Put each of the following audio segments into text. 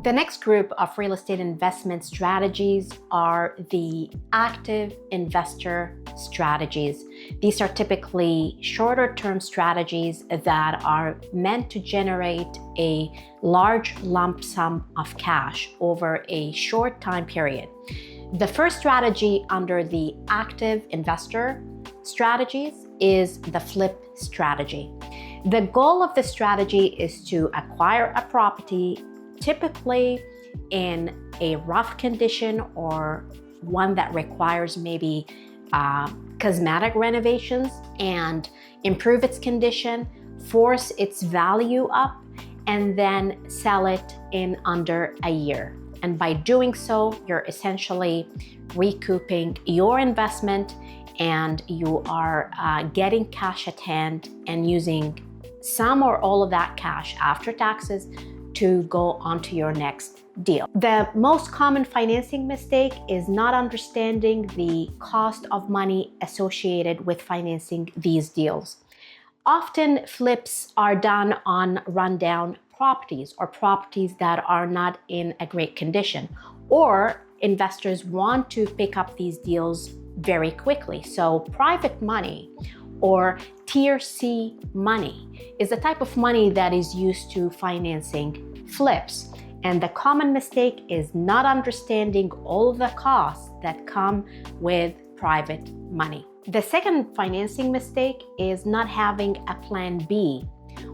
The next group of real estate investment strategies are the active investor strategies. These are typically shorter term strategies that are meant to generate a large lump sum of cash over a short time period. The first strategy under the active investor strategies is the flip strategy. The goal of the strategy is to acquire a property typically in a rough condition or one that requires maybe cosmetic renovations, and improve its condition, force its value up, and then sell it in under a year. And by doing so, you're essentially recouping your investment, and you are getting cash at hand and using some or all of that cash after taxes to go on to your next deal. The most common financing mistake is not understanding the cost of money associated with financing these deals. Often flips are done on rundown properties or properties that are not in a great condition, or investors want to pick up these deals very quickly. So private money or Tier C money is the type of money that is used to financing flips. And the common mistake is not understanding all of the costs that come with private money. The second financing mistake is not having a plan B.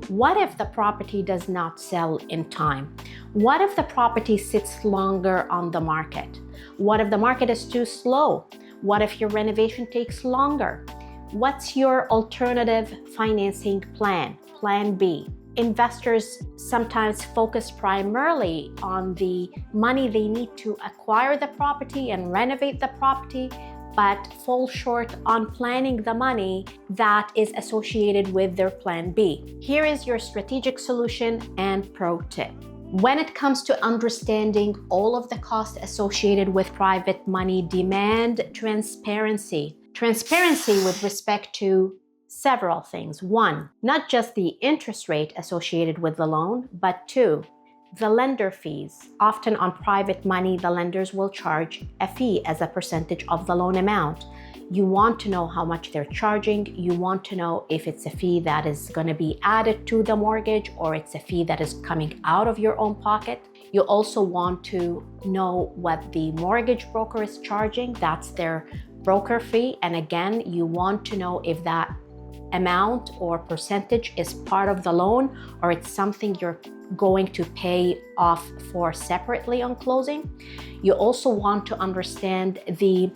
What if the property does not sell in time? What if the property sits longer on the market? What if the market is too slow? What if your renovation takes longer? What's your alternative financing plan, plan B? Investors sometimes focus primarily on the money they need to acquire the property and renovate the property, but fall short on planning the money that is associated with their plan B. Here is your strategic solution and pro tip. When it comes to understanding all of the costs associated with private money, demand transparency. Transparency with respect to several things. One, not just the interest rate associated with the loan, but two, the lender fees. Often on private money, the lenders will charge a fee as a percentage of the loan amount. You want to know how much they're charging. You want to know if it's a fee that is going to be added to the mortgage or it's a fee that is coming out of your own pocket. You also want to know what the mortgage broker is charging. That's their broker fee. And again, you want to know if that amount or percentage is part of the loan or it's something you're going to pay off for separately on closing. You also want to understand the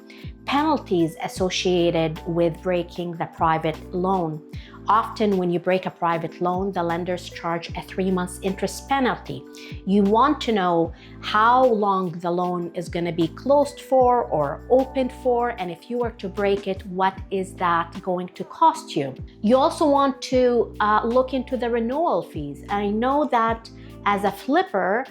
penalties associated with breaking the private loan. Often when you break a private loan, the lenders charge a 3-month interest penalty. You want to know how long the loan is going to be closed for or opened for, and if you were to break it, what is that going to cost you? You also want to look into the renewal fees. I know that as a flipper,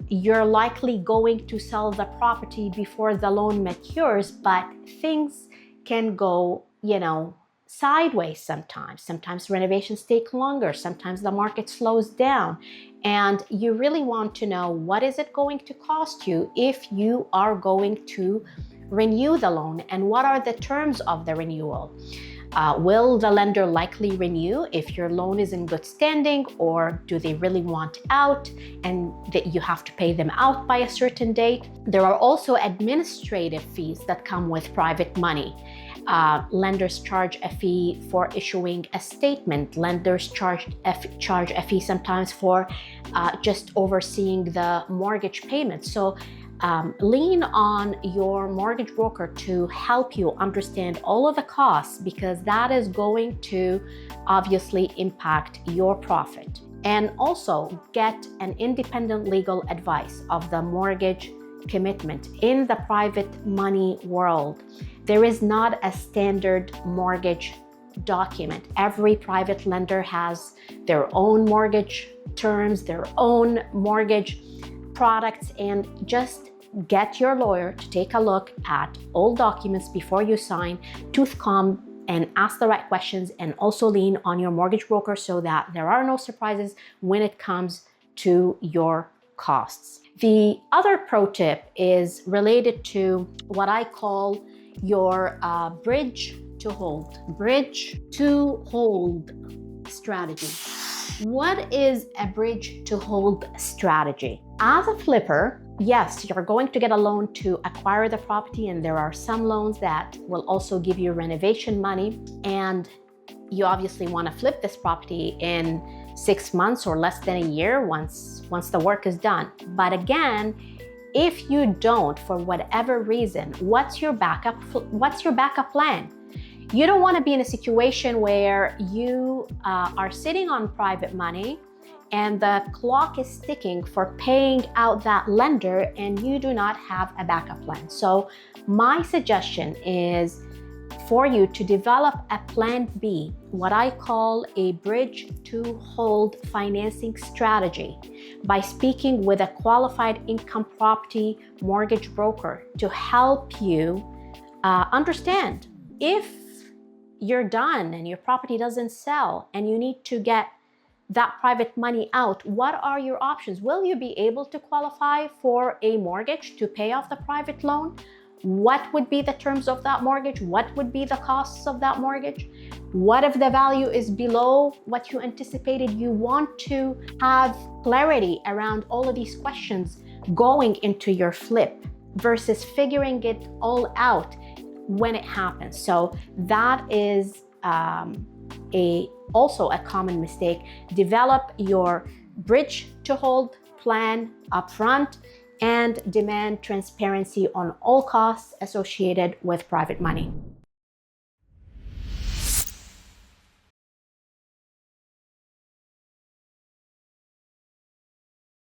you're likely going to sell the property before the loan matures, but things can go, sideways sometimes. Sometimes renovations take longer. Sometimes the market slows down. And you really want to know what is it going to cost you if you are going to renew the loan, and what are the terms of the renewal. Will the lender likely renew if your loan is in good standing, or do they really want out and that you have to pay them out by a certain date? There are also administrative fees that come with private money. Lenders charge a fee for issuing a statement. Lenders charge a fee sometimes for just overseeing the mortgage payment. So lean on your mortgage broker to help you understand all of the costs, because that is going to obviously impact your profit. And also get an independent legal advice of the mortgage commitment. In the private money world, there is not a standard mortgage document. Every private lender has their own mortgage terms, their own mortgage products, and just get your lawyer to take a look at all documents before you sign, tooth comb, and ask the right questions, and also lean on your mortgage broker so that there are no surprises when it comes to your costs. The other pro tip is related to what I call your bridge to hold strategy. What is a bridge to hold strategy? As a flipper, yes, you're going to get a loan to acquire the property, and there are some loans that will also give you renovation money, and you obviously want to flip this property in 6 months or less than a year once the work is done. But again, if you don't, for whatever reason, what's your backup plan? You don't want to be in a situation where you are sitting on private money and the clock is ticking for paying out that lender and you do not have a backup plan. So my suggestion is for you to develop a plan B, what I call a bridge to hold financing strategy, by speaking with a qualified income property mortgage broker to help you understand if you're done and your property doesn't sell and you need to get that private money out, what are your options? Will you be able to qualify for a mortgage to pay off the private loan? What would be the terms of that mortgage? What would be the costs of that mortgage? What if the value is below what you anticipated? You want to have clarity around all of these questions going into your flip versus figuring it all out when it happens. So that is also a common mistake. Develop your bridge to hold plan upfront and demand transparency on all costs associated with private money.